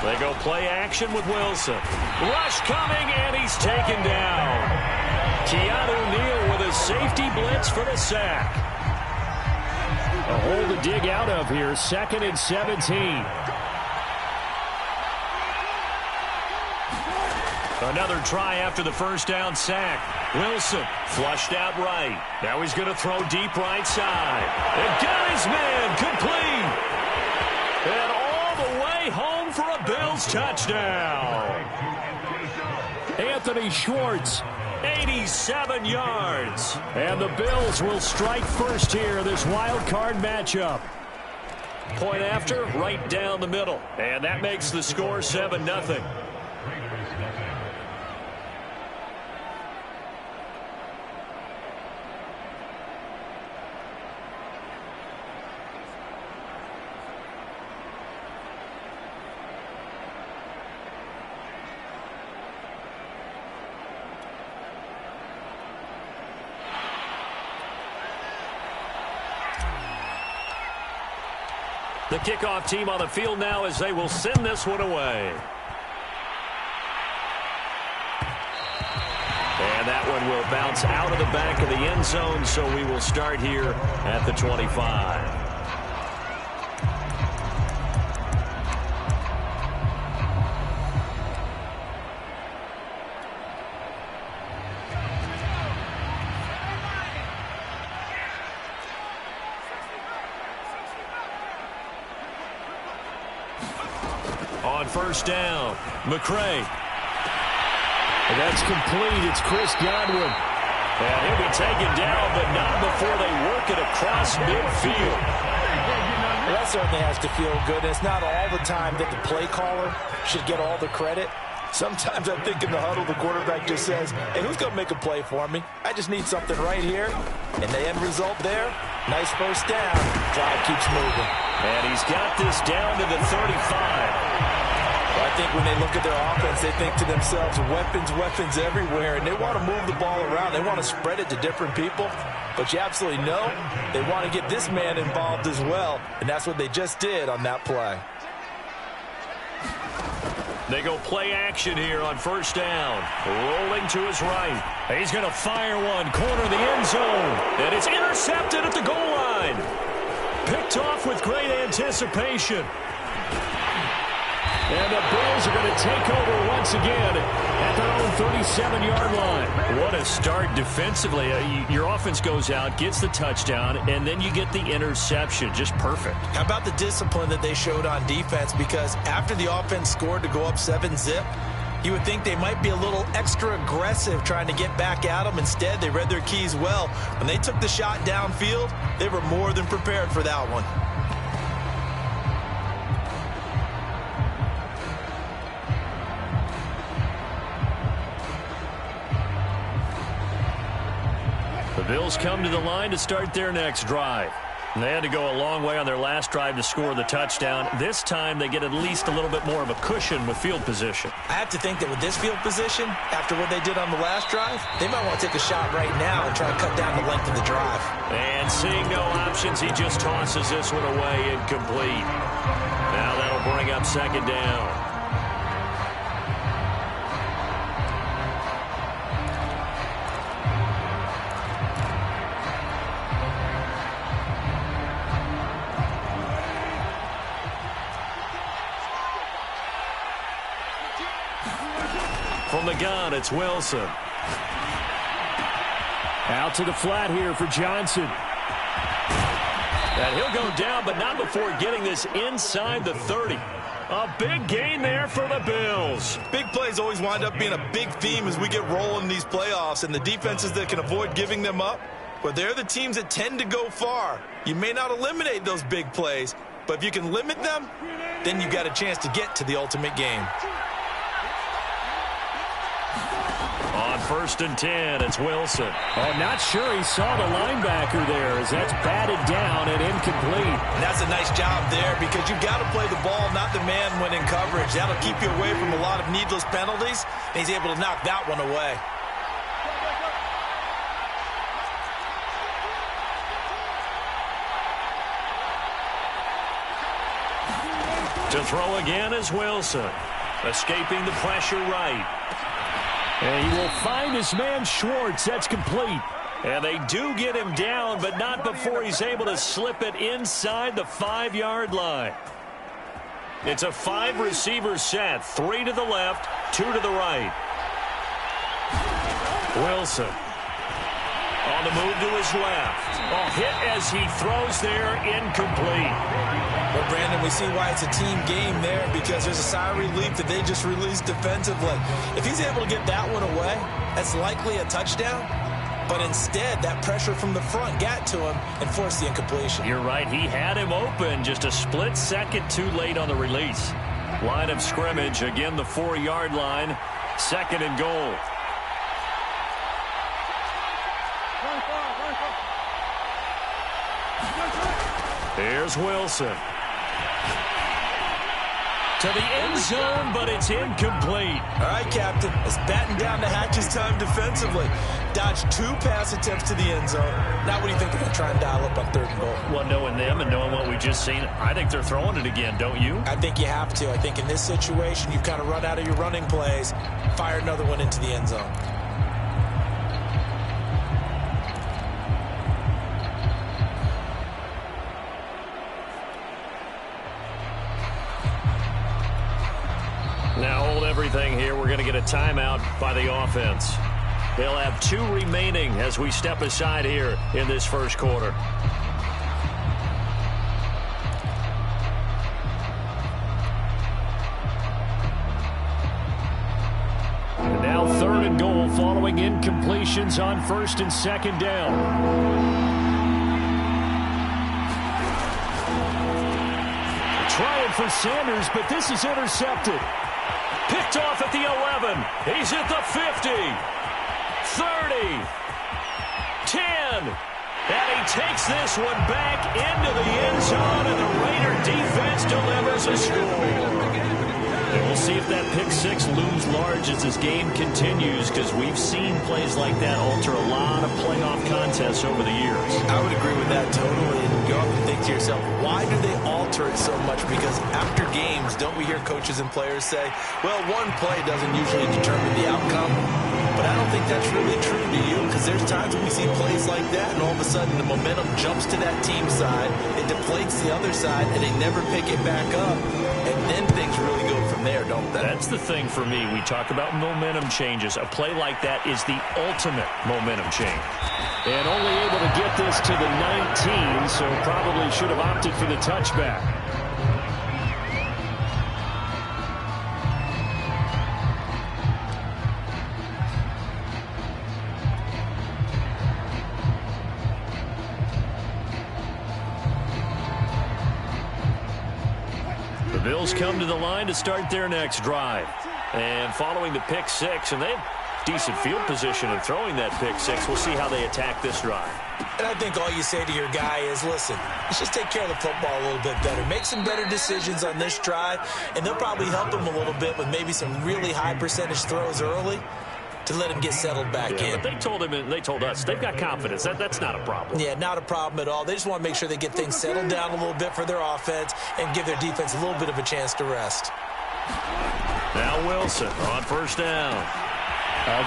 They go play action with Wilson. Rush coming, and he's taken down. Keanu Neal with a safety blitz for the sack. A hole to dig out of here, 2nd and 17. Another try after the first down sack. Wilson flushed out right. Now he's going to throw deep right side. And got his man complete. And all the way home for a Bills touchdown. Anthony Schwartz, 87 yards. And the Bills will strike first here in this wild card matchup. Point after, right down the middle. And that makes the score 7-0. The kickoff team on the field now as they will send this one away. And that one will bounce out of the back of the end zone, so we will start here at the 25. On first down, McCray. And that's complete. It's Chris Godwin. And he'll be taken down, but not before they work it across midfield. Well, that certainly has to feel good. It's not all the time that the play caller should get all the credit. Sometimes I think in the huddle, the quarterback just says, hey, who's going to make a play for me? I just need something right here. And the end result there, nice first down. Drive keeps moving. And he's got this down to the 35. I think when they look at their offense, they think to themselves, weapons everywhere, and they want to move the ball around. They want to spread it to different people, but you absolutely know they want to get this man involved as well, and that's what they just did on that play. They go play action here on first down. Rolling to his right. He's going to fire one, corner of the end zone, and it's intercepted at the goal line. Picked off with great anticipation. And the Bills are going to take over once again at their own 37-yard line. What a start defensively. Your offense goes out, gets the touchdown, and then you get the interception. Just perfect. How about the discipline that they showed on defense? Because after the offense scored to go up 7-zip, you would think they might be a little extra aggressive trying to get back at them. Instead, they read their keys well. When they took the shot downfield, they were more than prepared for that one. The Bills come to the line to start their next drive. And they had to go a long way on their last drive to score the touchdown. This time they get at least a little bit more of a cushion with field position. I have to think that with this field position, after what they did on the last drive, they might want to take a shot right now and try to cut down the length of the drive. And seeing no options, he just tosses this one away incomplete. Now that'll bring up second down. From the gun, it's Wilson. Out to the flat here for Johnson. And he'll go down, but not before getting this inside the 30. A big gain there for the Bills. Big plays always wind up being a big theme as we get rolling in these playoffs, and the defenses that can avoid giving them up, well, they're the teams that tend to go far. You may not eliminate those big plays, but if you can limit them, then you've got a chance to get to the ultimate game. On first and 10, it's Wilson. Oh, not sure he saw the linebacker there as that's batted down and incomplete. And that's a nice job there because you've got to play the ball, not the man when in coverage. That'll keep you away from a lot of needless penalties. And he's able to knock that one away. To throw again is Wilson. Escaping the pressure right. And he will find his man Schwartz. That's complete. And they do get him down, but not before he's able to slip it inside the 5-yard line. It's a 5-receiver set. 3 to the left, 2 to the right. Wilson on the move to his left. A hit as he throws there, incomplete. Well, Brandon, we see why it's a team game there, because there's a sigh of relief that they just released defensively. If he's able to get that one away, that's likely a touchdown. But instead, that pressure from the front got to him and forced the incompletion. You're right. He had him open just a split second too late on the release. Line of scrimmage, again the 4-yard line. 2nd and goal. Here's Wilson. To the end zone, but it's incomplete. All right, Captain. It's batten down the hatches time defensively. Dodged 2 pass attempts to the end zone. Now what do you think they're going to try and dial up on 3rd and goal? Well, knowing them and knowing what we just seen, I think they're throwing it again, don't you? I think you have to. I think in this situation, you've kind of run out of your running plays. Fire another one into the end zone. Now hold everything here. We're going to get a timeout by the offense. They'll have 2 remaining as we step aside here in this first quarter. And now 3rd and goal following incompletions on 1st and 2nd down. Trying for Sanders, but this is intercepted. Picked off at the 11. He's at the 50. 30. 10. And he takes this one back into the end zone, and the Raider defense delivers a score. And we'll see if that pick 6 looms large as this game continues, because we've seen plays like that alter a lot of playoff contests over the years. I would agree with that totally. And you often think to yourself, why do they alter it so much? Because after games, don't we hear coaches and players say, well, one play doesn't usually determine the outcome. But I don't think that's really true to you, because there's times when we see plays like that, and all of a sudden the momentum jumps to that team side, it deflates the other side, and they never pick it back up. And then things really go from there, don't they? That's the thing for me. We talk about momentum changes. A play like that is the ultimate momentum change. And only able to get this to the 19, so probably should have opted for the touchback. The Bills come to the line to start their next drive. And following the pick 6, and they have decent field position in throwing that pick 6. We'll see how they attack this drive. And I think all you say to your guy is, listen, let's just take care of the football a little bit better. Make some better decisions on this drive, and they'll probably help him a little bit with maybe some really high percentage throws early to let him get settled back in. But they told him, and they told us, they've got confidence. That's not a problem. Yeah, not a problem at all. They just want to make sure they get things settled down a little bit for their offense and give their defense a little bit of a chance to rest. Now Wilson on 1st down.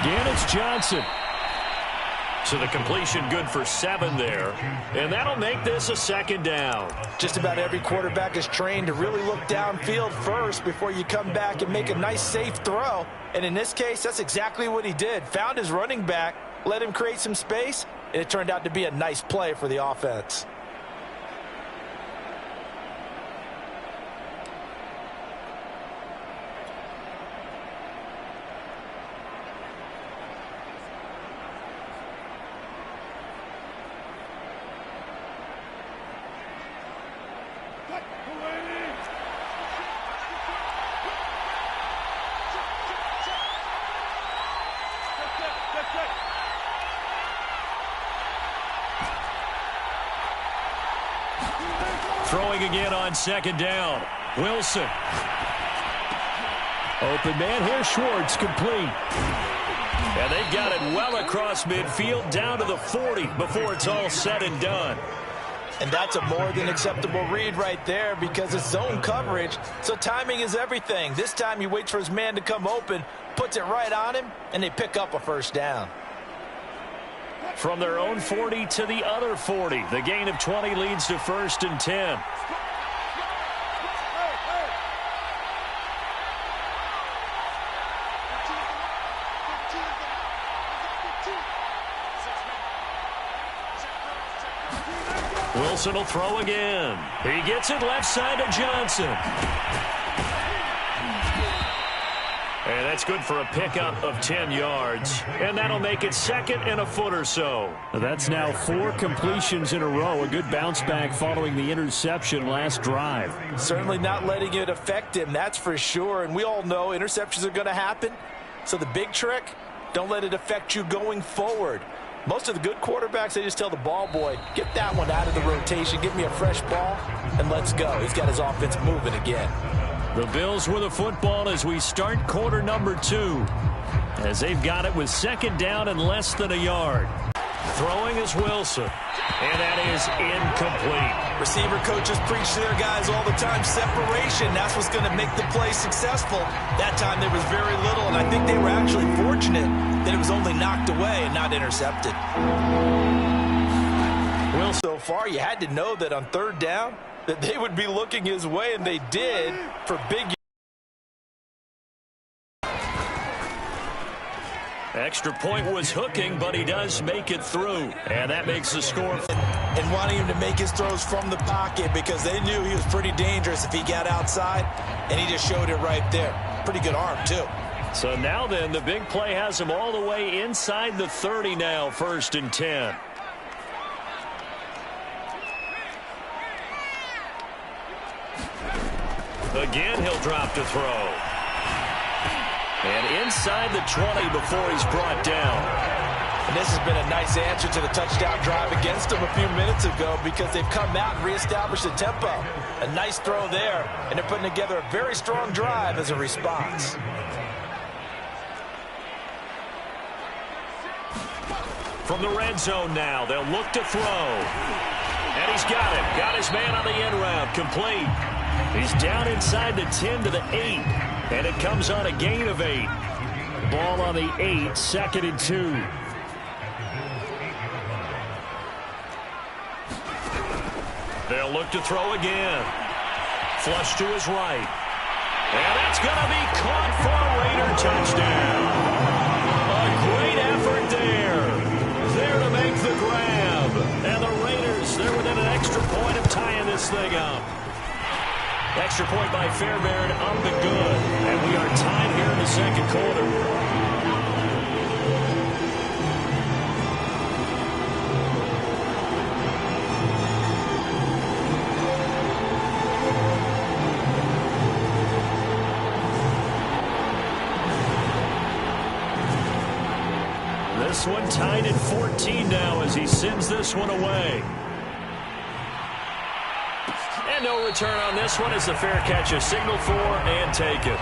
Again, it's Johnson. So the completion good for 7 there. And that'll make this a 2nd down. Just about every quarterback is trained to really look downfield first before you come back and make a nice, safe throw. And in this case, that's exactly what he did. Found his running back, let him create some space, and it turned out to be a nice play for the offense. Throwing again on 2nd down. Wilson. Open man here, Schwartz, complete. And they've got it well across midfield, down to the 40 before it's all said and done. And that's a more than acceptable read right there because it's zone coverage, so timing is everything. This time he waits for his man to come open, puts it right on him, and they pick up a first down. From their own 40 to the other 40, the gain of 20 leads to 1st and 10. Wilson will throw again. He gets it left side to Johnson. And that's good for a pickup of 10 yards. And that'll make it 2nd and a foot or so. That's now 4 completions in a row. A good bounce back following the interception last drive. Certainly not letting it affect him, that's for sure. And we all know interceptions are going to happen. So the big trick, don't let it affect you going forward. Most of the good quarterbacks, they just tell the ball boy, get that one out of the rotation, give me a fresh ball, and let's go. He's got his offense moving again. The Bills with a football as we start quarter number 2. As they've got it with 2nd down and less than a yard. Throwing is Wilson. And that is incomplete. Receiver coaches preach to their guys all the time. Separation, that's what's going to make the play successful. That time there was very little, and I think they were actually fortunate that it was only knocked away and not intercepted. Well, so far you had to know that on 3rd down that they would be looking his way, and they did for big. Extra point was hooking, but he does make it through. And that makes the score. And wanting him to make his throws from the pocket because they knew he was pretty dangerous if he got outside, and he just showed it right there. Pretty good arm, too. So now then, the big play has him all the way inside the 30 now, 1st and 10. Again, he'll drop to throw. And inside the 20 before he's brought down. And this has been a nice answer to the touchdown drive against them a few minutes ago because they've come out and reestablished the tempo. A nice throw there, and they're putting together a very strong drive as a response. From the red zone now, they'll look to throw. And he's got it. Got his man on the end route. Complete. He's down inside the 10 to the 8. And it comes on a gain of 8. Ball on the 8, 2nd and 2. They'll look to throw again. Flush to his right. And that's going to be caught for a Raider touchdown. A great effort there. There to make the grab. And the Raiders, they're within an extra point of tying this thing up. Extra point by Fairbairn, up and good. And we are tied here in the 2nd quarter. This one tied at 14 now as he sends this one away. And no return on this one as the fair catch is signaled for and taken.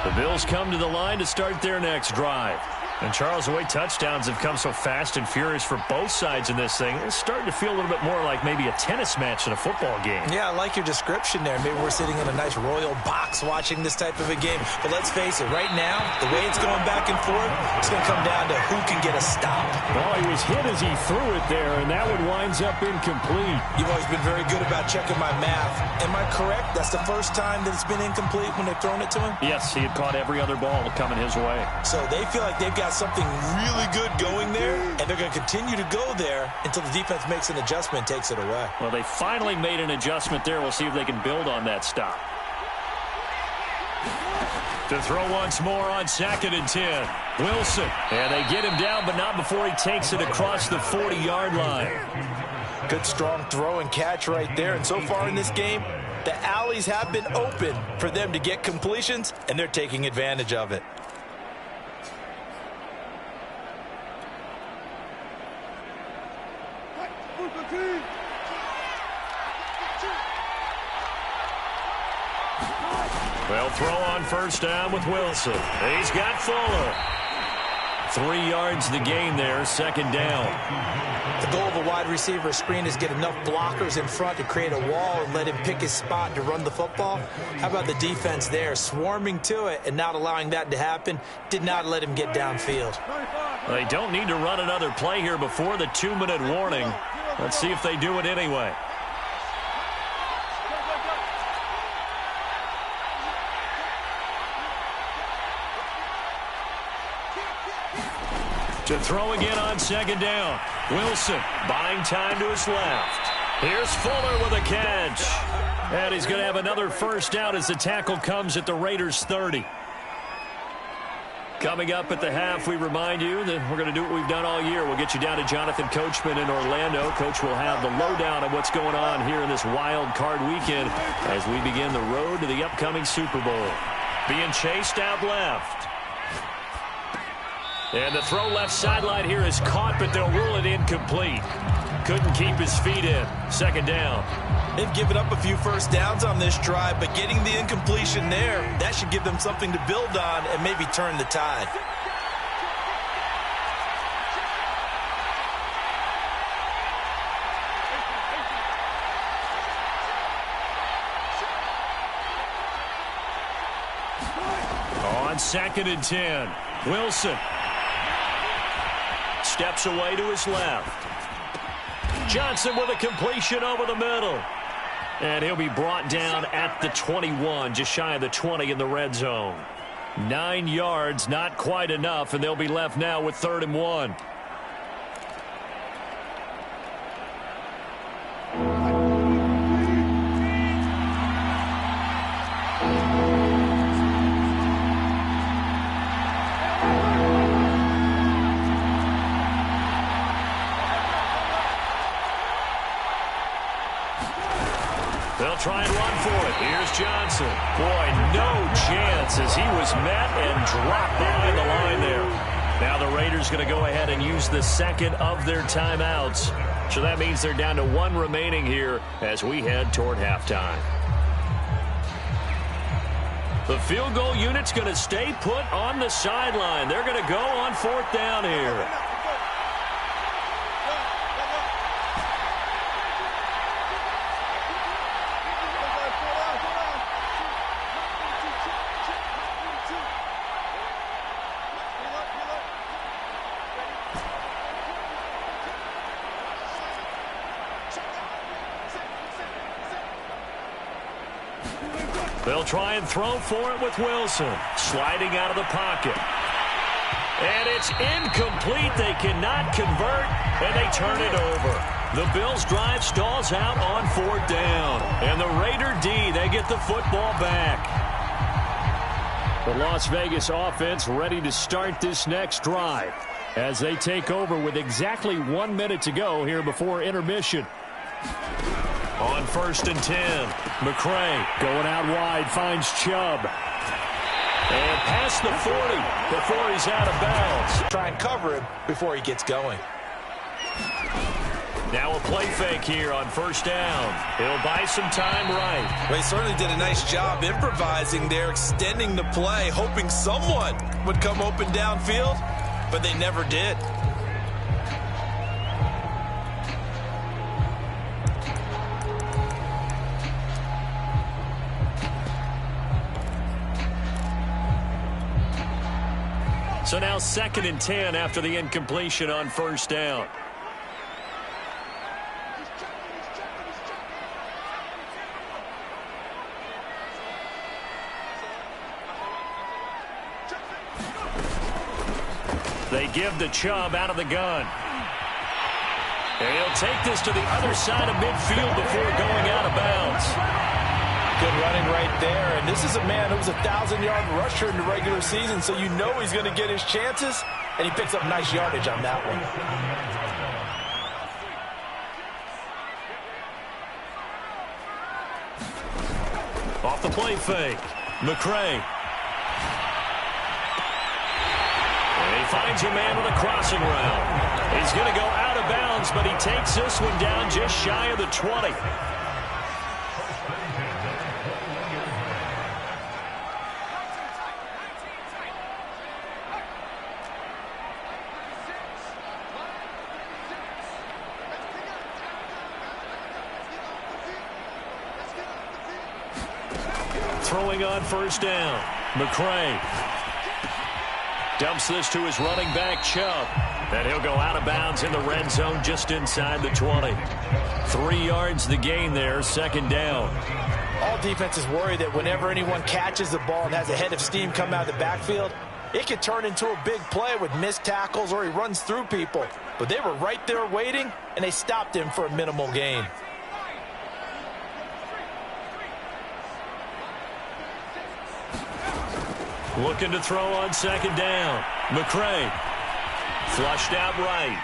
The Bills come to the line to start their next drive. And Charles, the way touchdowns have come so fast and furious for both sides in this thing, it's starting to feel a little bit more like maybe a tennis match than a football game. Yeah, I like your description there. Maybe we're sitting in a nice royal box watching this type of a game. But let's face it, right now, the way it's going back and forth, it's going to come down to who can get a stop. Well, he was hit as he threw it there, and that one winds up incomplete. You've always been very good about checking my math. Am I correct? That's the first time that it's been incomplete when they've thrown it to him? Yes, he had caught every other ball coming his way. So they feel like they've got something really good going there, and they're going to continue to go there until the defense makes an adjustment and takes it away. Well, they finally made an adjustment there. We'll see if they can build on that stop. To throw once more on 2nd and 10. Wilson. And they get him down, but not before he takes it across the 40-yard line. Good, strong throw and catch right there. And so far in this game, the alleys have been open for them to get completions, and they're taking advantage of it. They'll throw on first down with Wilson. He's got Fuller. 3 yards the gain there, second down. The goal of a wide receiver screen is get enough blockers in front to create a wall and let him pick his spot to run the football. How about the defense there, swarming to it and not allowing that to happen? Did not let him get downfield. They don't need to run another play here before the 2-minute warning. Let's see if they do it anyway. To throw again on second down. Wilson buying time to his left. Here's Fuller with a catch. And he's going to have another first down as the tackle comes at the Raiders' 30. Coming up at the half, we remind you that we're going to do what we've done all year. We'll get you down to Jonathan Coachman in Orlando. Coach will have the lowdown of what's going on here in this wild card weekend as we begin the road to the upcoming Super Bowl. Being chased out left. And the throw left sideline here is caught, but they'll rule it incomplete. Couldn't keep his feet in. Second down. They've given up a few first downs on this drive, but getting the incompletion there, that should give them something to build on and maybe turn the tide. On 2nd and 10, Wilson steps away to his left. Johnson with a completion over the middle. And he'll be brought down at the 21, just shy of the 20 in the red zone. 9 yards, not quite enough, and they'll be left now with 3rd and 1. They'll try and run for it. Here's Johnson. Boy, no chance as he was met and dropped behind the line there. Now the Raiders going to go ahead and use the second of their timeouts. So that means they're down to 1 remaining here as we head toward halftime. The field goal unit's going to stay put on the sideline. They're going to go on 4th down here. They'll try and throw for it with Wilson. Sliding out of the pocket. And it's incomplete. They cannot convert, and they turn it over. The Bills' drive stalls out on 4th down. And the Raider D, they get the football back. The Las Vegas offense ready to start this next drive as they take over with exactly 1 minute to go here before intermission. On 1st and 10, McCray going out wide, finds Chubb. And past the 40 before he's out of bounds. Try and cover him before he gets going. Now a play fake here on 1st down. He'll buy some time right. Well, he certainly did a nice job improvising there, extending the play, hoping someone would come open downfield, but they never did. So now 2nd and 10 after the incompletion on 1st down. They give the Chubb out of the gun. And he'll take this to the other side of midfield before going out of bounds. Good running right there, and this is a man who was a 1,000-yard rusher in the regular season, so you know he's going to get his chances, and he picks up nice yardage on that one. Off the play fake, McCray. And he finds a man with a crossing route. He's going to go out of bounds, but he takes this one down just shy of the 20. throwing on first down. McCray dumps this to his running back, Chubb. And he'll go out of bounds in the red zone just inside the 20. 3 yards the gain there, second down. All defenses worry that whenever anyone catches the ball and has a head of steam come out of the backfield, it could turn into a big play with missed tackles or he runs through people. But they were right there waiting, and they stopped him for a minimal gain. Looking to throw on second down. McCray flushed out right.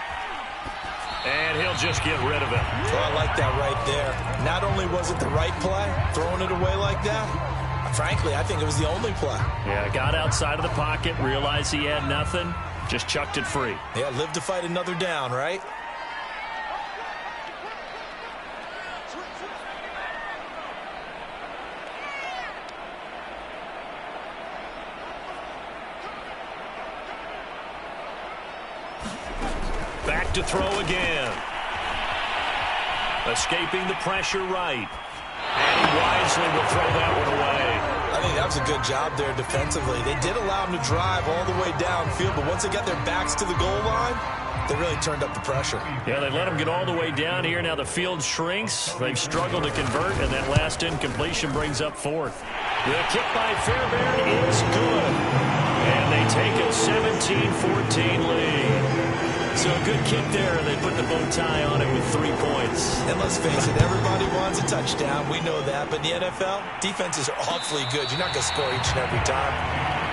And he'll just get rid of it. Oh, I like that right there. Not only was it the right play, throwing it away like that, frankly, I think it was the only play. Yeah, got outside of the pocket, realized he had nothing, just chucked it free. Yeah, live to fight another down, right? Back to throw again. Escaping the pressure right. And he wisely will throw that one away. I think that was a good job there defensively. They did allow him to drive all the way downfield, but once they got their backs to the goal line, they really turned up the pressure. Yeah, they let him get all the way down here. Now the field shrinks. They've struggled to convert, and that last incompletion brings up fourth. The kick by Fairbairn is good. And they take a 17-14 lead. So a good kick there, and they put the bow tie on it with 3 points. And let's face it, everybody wants a touchdown. We know that. But in the NFL, defenses are awfully good. You're not going to score each and every time.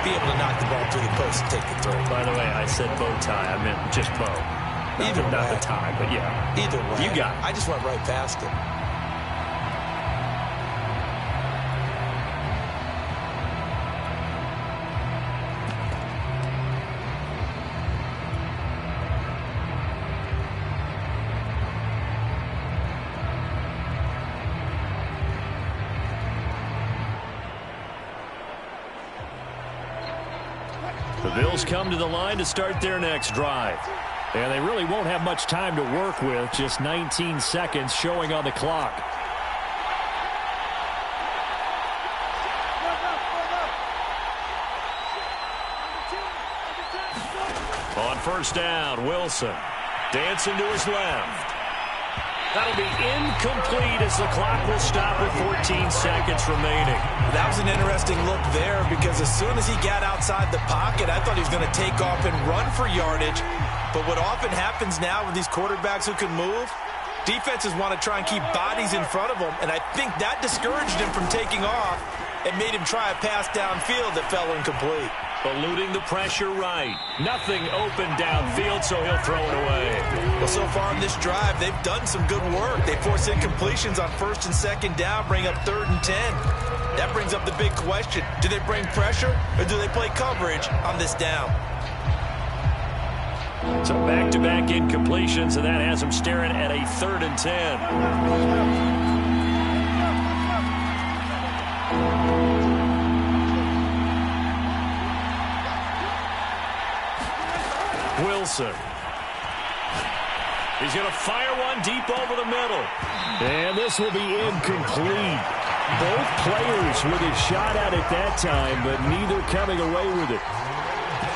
Be able to knock the ball through the post and take the throw. By the way, I said bow tie. I meant just bow. Not the tie, but yeah. Either way. You got it. I just went right past it. The Bills come to the line to start their next drive. And they really won't have much time to work with, just 19 seconds showing on the clock. On first down, Wilson dancing to his left. That'll be incomplete as the clock will stop with 14 seconds remaining. That was an interesting look there because as soon as he got outside the pocket, I thought he was going to take off and run for yardage. But what often happens now with these quarterbacks who can move, defenses want to try and keep bodies in front of them, and I think that discouraged him from taking off and made him try a pass downfield that fell incomplete. Eluding the pressure right. Nothing open downfield, so he'll throw it away. Well, so far in this drive, they've done some good work. They force incompletions on first and second down, bring up 3rd and 10. That brings up the big question. Do they bring pressure or do they play coverage on this down? So back-to-back incompletions, and that has them staring at a 3rd and 10. Wilson. He's going to fire one deep over the middle. And this will be incomplete. Both players with a shot at it that time, but neither coming away with it.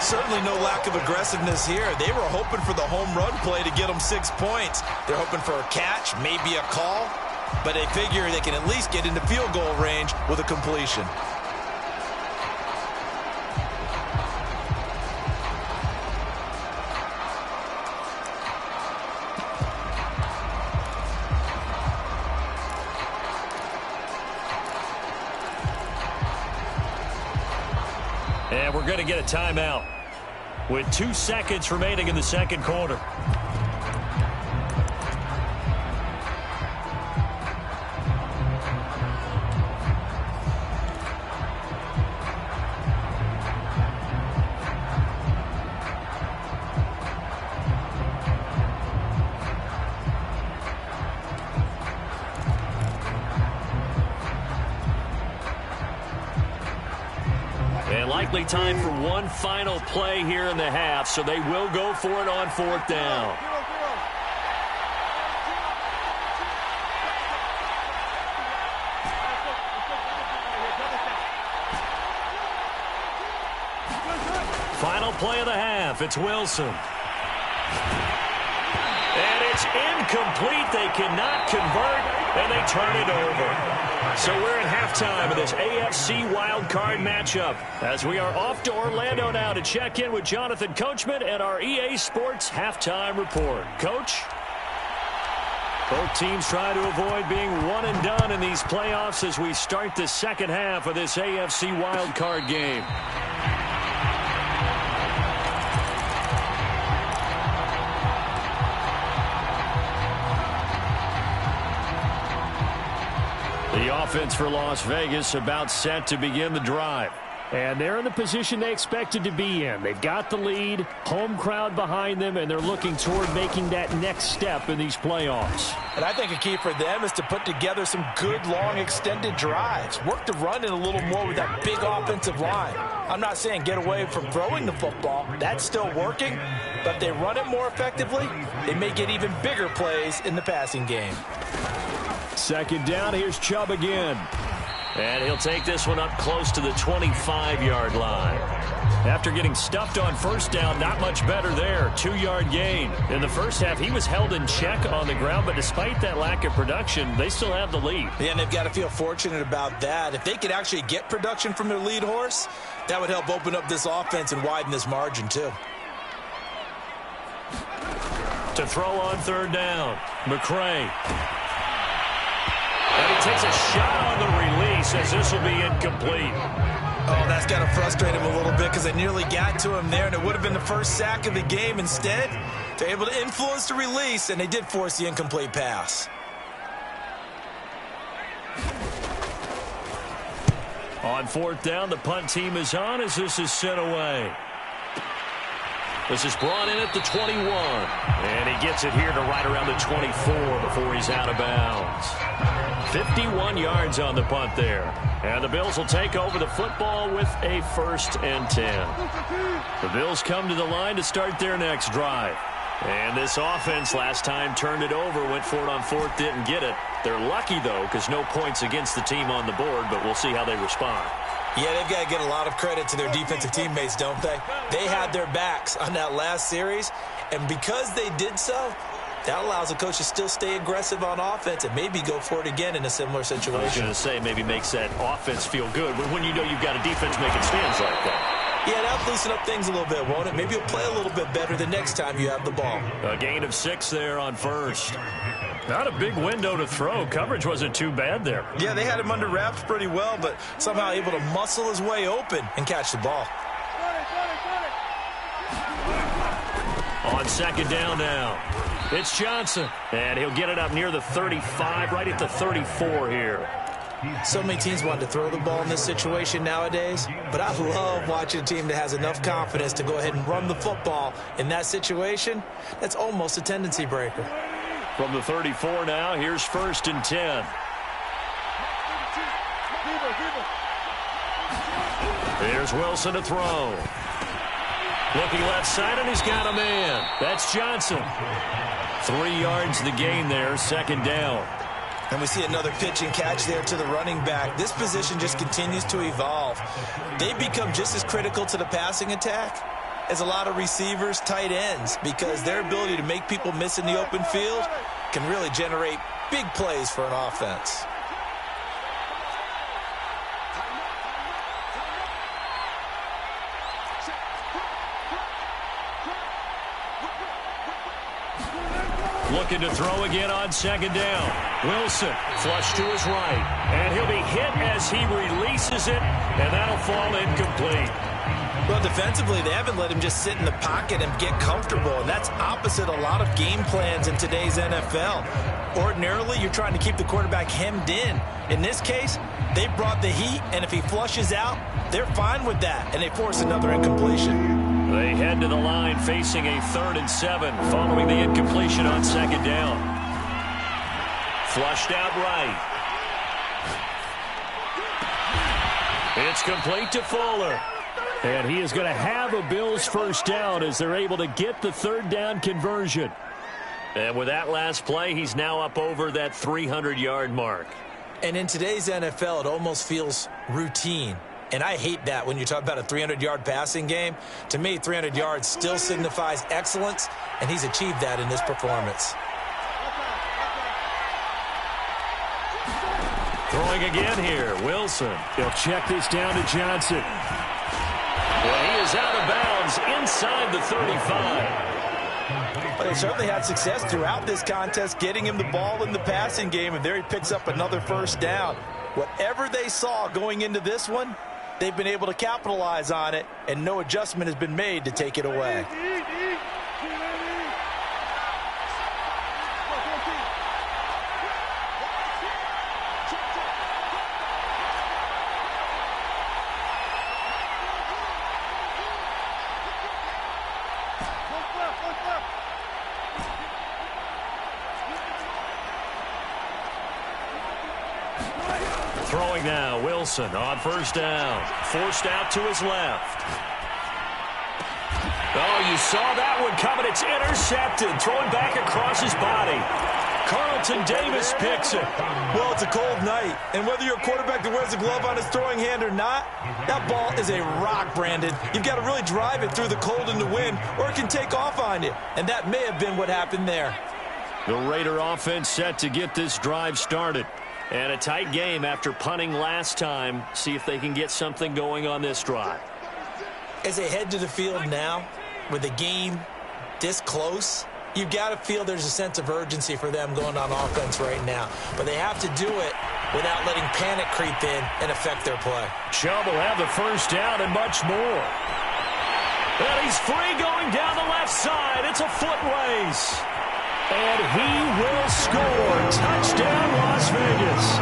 Certainly no lack of aggressiveness here. They were hoping for the home run play to get them 6 points. They're hoping for a catch, maybe a call, but they figure they can at least get into field goal range with a completion. And we're going to get a timeout with 2 seconds remaining in the second quarter. Likely time for one final play here in the half, so they will go for it on 4th down. play of the half. It's Wilson. And it's incomplete. They cannot convert, and they turn it over. So we're at halftime of this AFC wildcard matchup as we are off to Orlando now to check in with Jonathan Coachman and our EA Sports halftime report. Coach? Both teams try to avoid being one and done in these playoffs as we start the second half of this AFC wildcard game. The offense for Las Vegas about set to begin the drive. And they're in the position they expected to be in. They've got the lead, home crowd behind them, and they're looking toward making that next step in these playoffs. And I think a key for them is to put together some good, long, extended drives. Work the run in a little more with that big offensive line. I'm not saying get away from throwing the football. That's still working. But if they run it more effectively, they may get even bigger plays in the passing game. Second down, here's Chubb again. And he'll take this one up close to the 25-yard line. After getting stuffed on first down, not much better there. 2-yard gain. In the first half, he was held in check on the ground, but despite that lack of production, they still have the lead. Yeah, and they've got to feel fortunate about that. If they could actually get production from their lead horse, that would help open up this offense and widen this margin, too. To throw on third down, McCray. And he takes a shot on the release as this will be incomplete. Oh, that's got to frustrate him a little bit because they nearly got to him there, and it would have been the first sack of the game. Instead, they're able to influence the release, and they did force the incomplete pass. On fourth down, the punt team is on as this is sent away. This is brought in at the 21. And he gets it here to right around the 24 before he's out of bounds. 51 yards on the punt there. And the Bills will take over the football with a 1st and 10. The Bills come to the line to start their next drive. And this offense last time turned it over, went for it on fourth, didn't get it. They're lucky, though, because no points against the team on the board, but we'll see how they respond. Yeah, they've got to get a lot of credit to their defensive teammates, don't they? They had their backs on that last series, and because they did so, that allows the coach to still stay aggressive on offense and maybe go for it again in a similar situation. I was going to say maybe makes that offense feel good when you know you've got a defense making stands like that. Yeah, that'll loosen up things a little bit, won't it? Maybe you'll play a little bit better the next time you have the ball. A gain of 6 there on first. Not a big window to throw. Coverage wasn't too bad there. Yeah, they had him under wraps pretty well, but somehow able to muscle his way open and catch the ball. On second down now, it's Johnson. And he'll get it up near the 35, right at the 34 here. So many teams want to throw the ball in this situation nowadays, but I love watching a team that has enough confidence to go ahead and run the football in that situation. That's almost a tendency breaker. From the 34 now, here's 1st and 10. Here's Wilson to throw. Looking left side, and he's got a man. That's Johnson. 3 yards the gain there, 2nd down. And we see another pitch and catch there to the running back. This position just continues to evolve. They become just as critical to the passing attack as a lot of receivers, tight ends, because their ability to make people miss in the open field can really generate big plays for an offense. Looking to throw again on 2nd down. Wilson flush to his right. And he'll be hit as he releases it, and that'll fall incomplete. Well, defensively, they haven't let him just sit in the pocket and get comfortable, and that's opposite a lot of game plans in today's NFL. Ordinarily, you're trying to keep the quarterback hemmed in. In this case, they brought the heat, and if he flushes out, they're fine with that, and they force another incompletion. They head to the line facing a 3rd and 7 following the incompletion on 2nd down. Flushed out right. It's complete to Fuller. And he is going to have a Bills 1st down as they're able to get the 3rd down conversion. And with that last play, he's now up over that 300-yard mark. And in today's NFL, it almost feels routine. And I hate that when you talk about a 300-yard passing game. To me, 300 yards still signifies excellence, and he's achieved that in this performance. Throwing again here, Wilson. They'll check this down to Johnson. Well, he is out of bounds inside the 35. But they certainly had success throughout this contest getting him the ball in the passing game, and there he picks up another first down. Whatever they saw going into this one, they've been able to capitalize on it, and no adjustment has been made to take it away. Throwing now, Wilson on first down. Forced out to his left. Oh, you saw that one coming. It's intercepted. Throwing back across his body. Carlton Davis picks it. Well, it's a cold night, and whether you're a quarterback that wears a glove on his throwing hand or not, that ball is a rock, Brandon. You've got to really drive it through the cold and the wind, or it can take off on you. And that may have been what happened there. The Raider offense set to get this drive started. And a tight game after punting last time. See if they can get something going on this drive. As they head to the field now, with the game this close, you've got to feel there's a sense of urgency for them going on offense right now. But they have to do it without letting panic creep in and affect their play. Chubb will have the first down and much more. And he's free going down the left side. It's a foot race. And he will score. Touchdown, Las Vegas.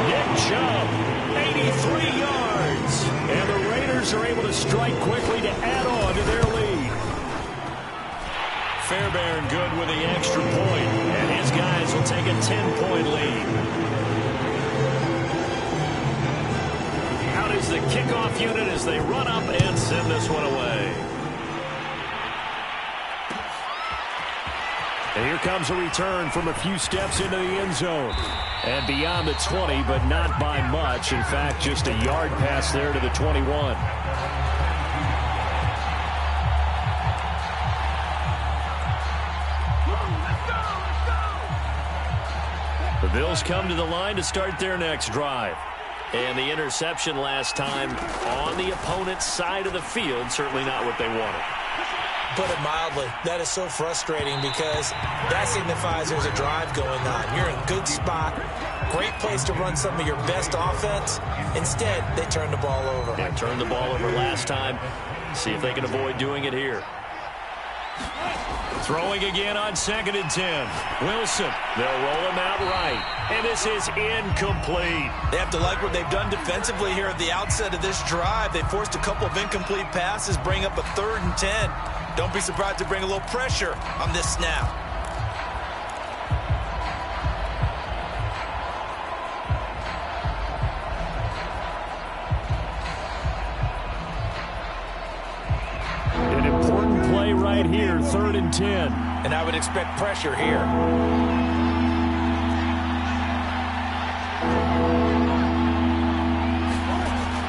Nick Chubb, 83 yards. And the Raiders are able to strike quickly to add on to their lead. Fairbairn good with the extra point. And his guys will take a 10-point lead. Out is the kickoff unit as they run up and send this one away. And here comes a return from a few steps into the end zone. And beyond the 20, but not by much. In fact, just a yard pass there to the 21. The Bills come to the line to start their next drive. And the interception last time on the opponent's side of the field, certainly not what they wanted. Put it mildly, that is so frustrating because that signifies there's a drive going on. You're in a good spot, great place to run some of your best offense. Instead, they turn the ball over. They turned the ball over last time. See if they can avoid doing it here. Throwing again on 2nd and 10. Wilson, they'll roll him out right. And this is incomplete. They have to like what they've done defensively here at the outset of this drive. They forced a couple of incomplete passes, bring up a 3rd and 10. Don't be surprised to bring a little pressure on this snap. An important play right here, 3rd and 10. And I would expect pressure here.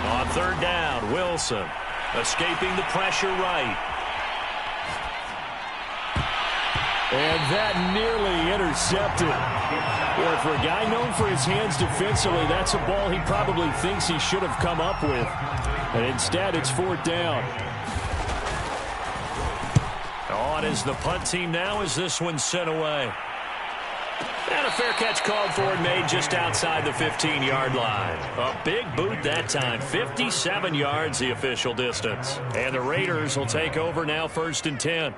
On 3rd down, Wilson escaping the pressure right. And that nearly intercepted. Boy, for a guy known for his hands defensively, that's a ball he probably thinks he should have come up with. And instead, it's 4th down. On is the punt team now as this one's sent away. And a fair catch called for and made just outside the 15-yard line. A big boot that time. 57 yards the official distance. And the Raiders will take over now 1st and 10.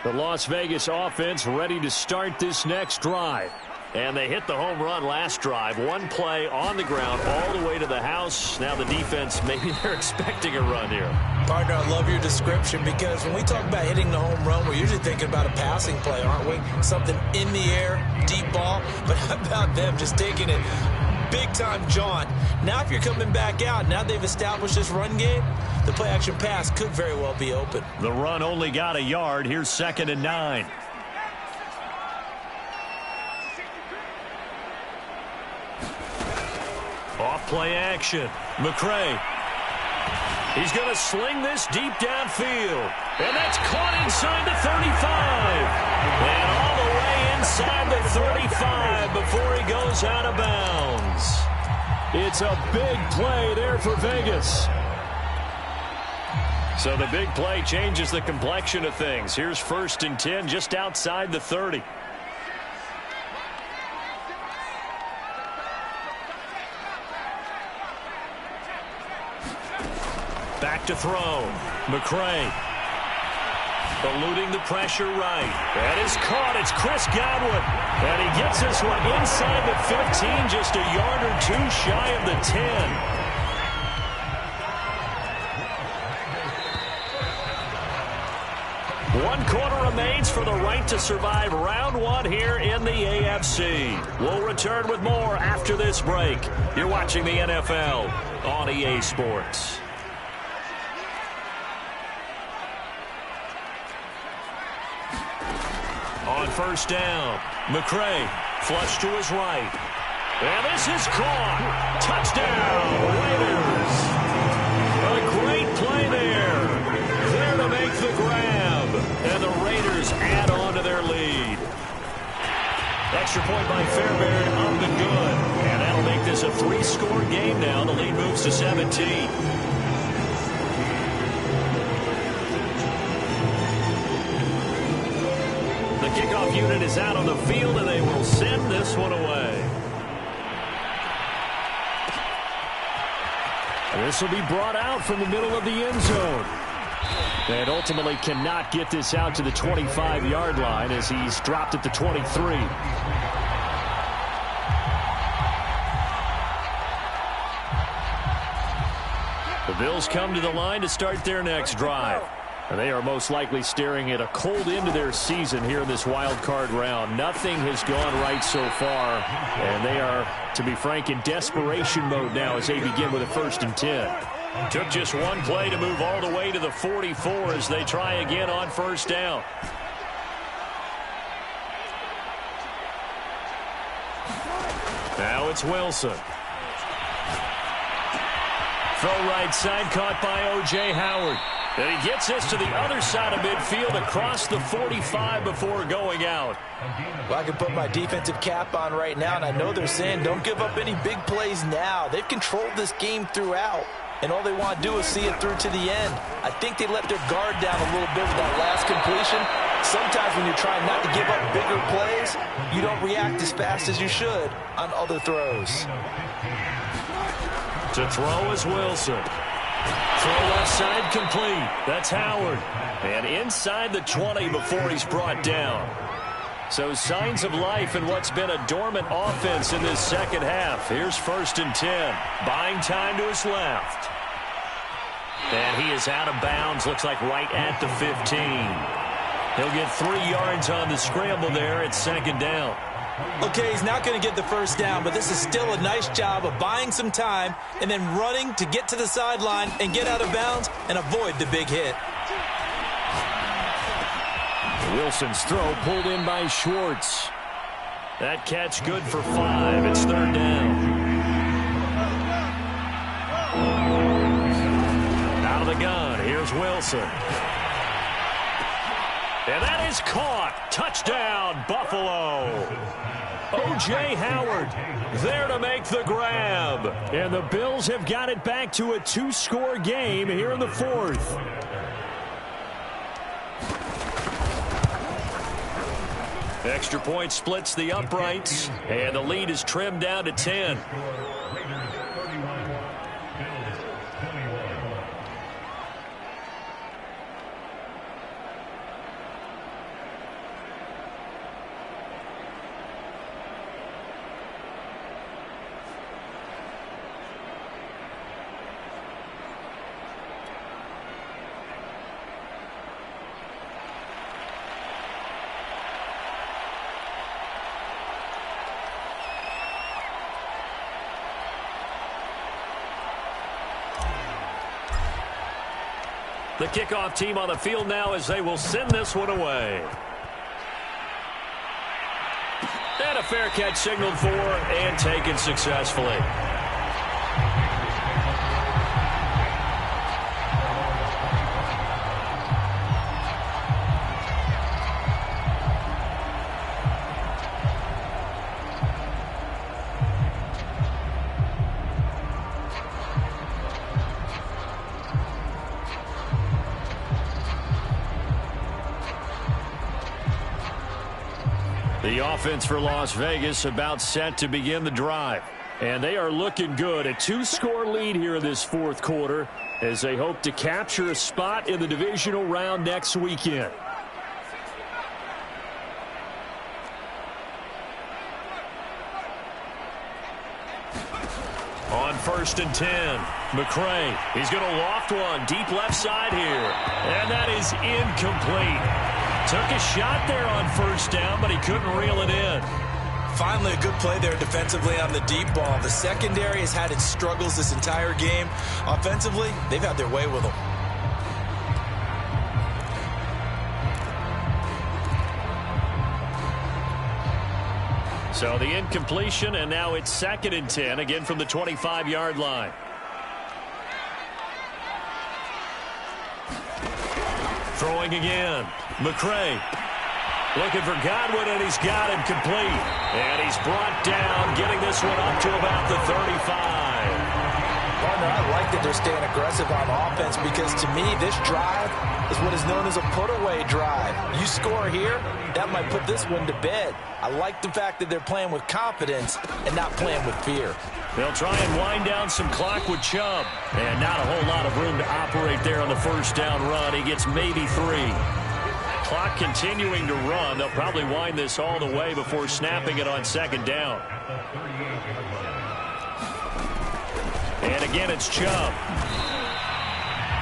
The Las Vegas offense ready to start this next drive. And they hit the home run last drive. One play on the ground all the way to the house. Now the defense, maybe they're expecting a run here. Partner, I love your description because when we talk about hitting the home run, we're usually thinking about a passing play, aren't we? Something in the air, deep ball. But how about them just taking it big-time jaunt? Now if you're coming back out, now they've established this run game, the play-action pass could very well be open. The run only got a yard. Here's 2nd and 9. Off play action. McCray. He's going to sling this deep downfield. And that's caught inside the 35. And all the way inside the 35 before he goes out of bounds. It's a big play there for Vegas. So the big play changes the complexion of things. Here's 1st and 10 just outside the 30. Back to throw. McCray. Eluding the pressure right. That is caught. It's Chris Godwin. And he gets this one inside the 15, just a yard or two shy of the 10. One quarter remains for the right to survive round one here in the AFC. We'll return with more after this break. You're watching the NFL on EA Sports. On 1st down, McCray flush to his right. And this is caught. Touchdown, Raiders. A great play there. There to make the grab. And the Raiders add on to their lead. Extra point by Fairbairn, up and good. And that'll make this a 3-score game now. The lead moves to 17. The kickoff unit is out on the field, and they will send this one away. This will be brought out from the middle of the end zone. And ultimately cannot get this out to the 25-yard line as he's dropped at the 23. The Bills come to the line to start their next drive. And they are most likely staring at a cold end to their season here in this wild card round. Nothing has gone right so far, and they are, to be frank, in desperation mode now as they begin with a 1st and 10. Took just one play to move all the way to the 44 as they try again on 1st down. Now it's Wilson. Throw right side, caught by O.J. Howard. And he gets this to the other side of midfield across the 45 before going out. Well, I can put my defensive cap on right now, and I know they're saying don't give up any big plays now. They've controlled this game throughout, and all they want to do is see it through to the end. I think they let their guard down a little bit with that last completion. Sometimes when you're trying not to give up bigger plays, you don't react as fast as you should on other throws. To throw is Wilson. Throw left side complete. That's Howard. And inside the 20 before he's brought down. So signs of life in what's been a dormant offense in this second half. Here's 1st and 10. Buying time to his left. And he is out of bounds. Looks like right at the 15. He'll get 3 yards on the scramble there at 2nd down. Okay, he's not going to get the 1st down, but this is still a nice job of buying some time and then running to get to the sideline and get out of bounds and avoid the big hit. Wilson's throw pulled in by Schwartz. That catch good for 5. It's 3rd down. Out of the gun, here's Wilson. And that is caught. Touchdown, Buffalo. O.J. Howard there to make the grab. And the Bills have got it back to a 2-score game here in the 4th. Extra point splits the uprights, and the lead is trimmed down to 10. The kickoff team on the field now as they will send this one away. And a fair catch signaled for and taken successfully. The offense for Las Vegas about set to begin the drive. And they are looking good. A 2-score lead here in this fourth quarter as they hope to capture a spot in the divisional round next weekend. On 1st and 10, McCray. He's going to loft one deep left side here. And that is incomplete. Took a shot there on 1st down, but he couldn't reel it in. Finally, a good play there defensively on the deep ball. The secondary has had its struggles this entire game. Offensively, they've had their way with them. So the incompletion, and now it's 2nd and 10, again from the 25-yard line. Throwing again. McCray looking for Godwin, and he's got him complete. And he's brought down, getting this one up to about the 35. Partner, I like that they're staying aggressive on offense because, to me, this drive is what is known as a put-away drive. You score here, that might put this one to bed. I like the fact that they're playing with confidence and not playing with fear. They'll try and wind down some clock with Chubb. And not a whole lot of room to operate there on the 1st down run. He gets maybe 3. Clock continuing to run. They'll probably wind this all the way before snapping it on 2nd down. And again, it's Chubb.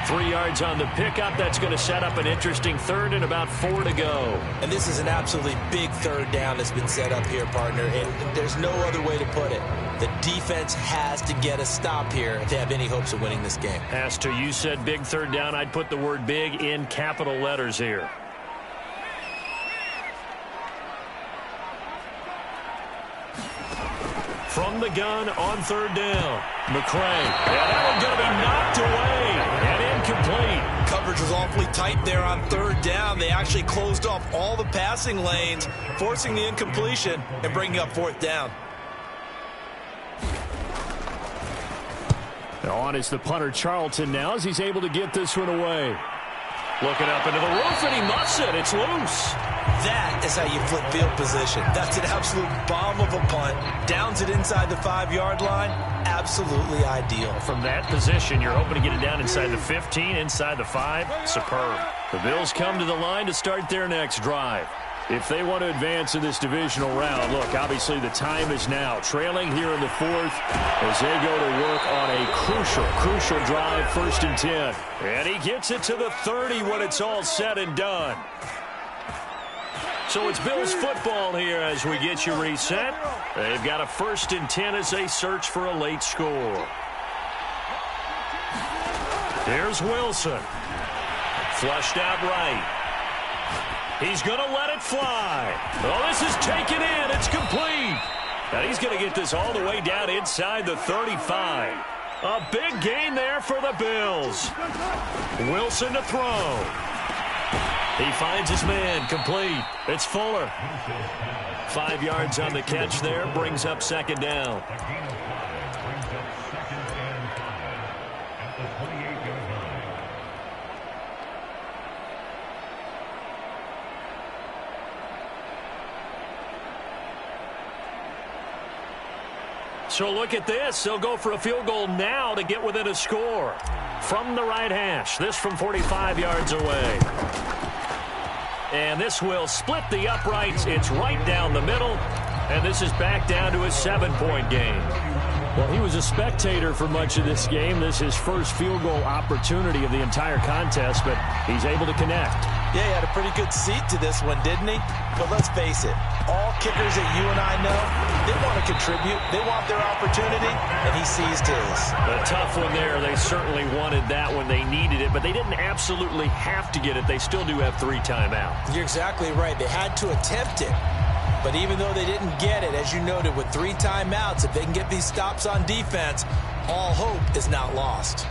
3 yards on the pickup. That's going to set up an interesting 3rd and about 4 to go. And this is an absolutely big 3rd down that's been set up here, partner. And there's no other way to put it. The defense has to get a stop here if they have any hopes of winning this game. Has to. You said big 3rd down. I'd put the word big in capital letters here. From the gun on 3rd down. McCray. And that one's going to be knocked away and incomplete. Coverage was awfully tight there on 3rd down. They actually closed off all the passing lanes, forcing the incompletion and bringing up 4th down. On is the punter Charlton now as he's able to get this one away. Looking up into the roof, and he muffs it. It's loose. That is how you flip field position. That's an absolute bomb of a punt. Downs it inside the 5-yard line. Absolutely ideal. From that position, you're hoping to get it down inside the 15, inside the 5. Superb. The Bills come to the line to start their next drive. If they want to advance in this divisional round, look, obviously the time is now. Trailing here in the 4th as they go to work on a crucial drive, 1st and 10. And he gets it to the 30 when it's all said and done. So it's Bills football here as we get you reset. They've got a 1st and 10 as they search for a late score. Here's Wilson. Flushed out right. He's going to let it fly. Oh, this is taken in. It's complete. And he's going to get this all the way down inside the 35. A big gain there for the Bills. Wilson to throw. He finds his man. Complete. It's Fuller. 5 yards on the catch there. Brings up 2nd down. So look at this. They'll go for a field goal now to get within a score. From the right hash. This from 45 yards away. And this will split the uprights. It's right down the middle. And this is back down to a 7-point game. Well, he was a spectator for much of this game. This is his first field goal opportunity of the entire contest, but he's able to connect. Yeah, he had a pretty good seat to this one, didn't he? But let's face it, all kickers that you and I know, they want to contribute. They want their opportunity, and he seized his. A tough one there. They certainly wanted that when they needed it, but they didn't absolutely have to get it. They still do have 3 timeouts. You're exactly right. They had to attempt it. But even though they didn't get it, as you noted, with 3 timeouts, if they can get these stops on defense, all hope is not lost.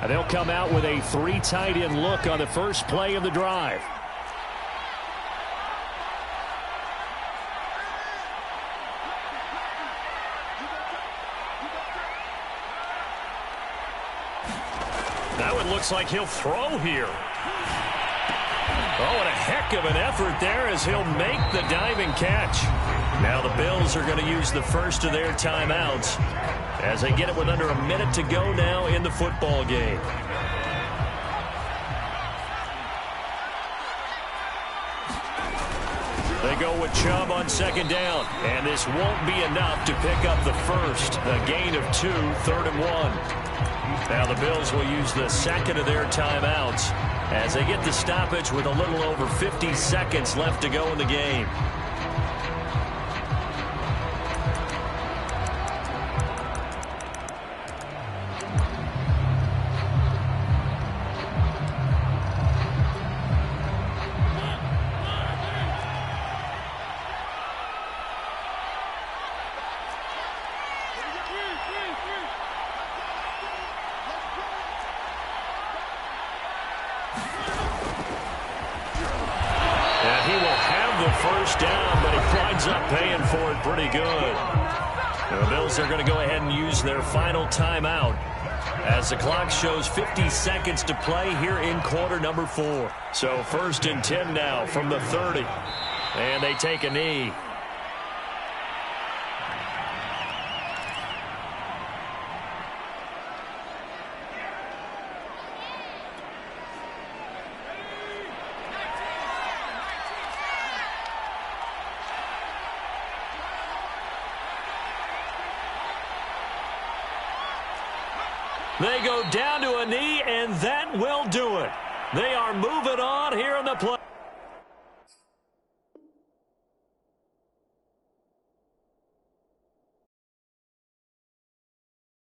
And they'll come out with a 3 tight end look on the first play of the drive. That one looks like he'll throw here. Oh, and a heck of an effort there as he'll make the diving catch. Now the Bills are going to use the first of their timeouts as they get it with under a minute to go now in the football game. They go with Chubb on second down, and this won't be enough to pick up the first. A gain of 2, 3rd and 1. Now the Bills will use the second of their timeouts as they get the stoppage with a little over 50 seconds left to go in the game. First down, but he winds up paying for it pretty good. The Bills are going to go ahead and use their final timeout as the clock shows 50 seconds to play here in quarter number 4. So 1st and 10 now from the 30. And they take a knee. They go down to a knee, and that will do it. They are moving on here in the play.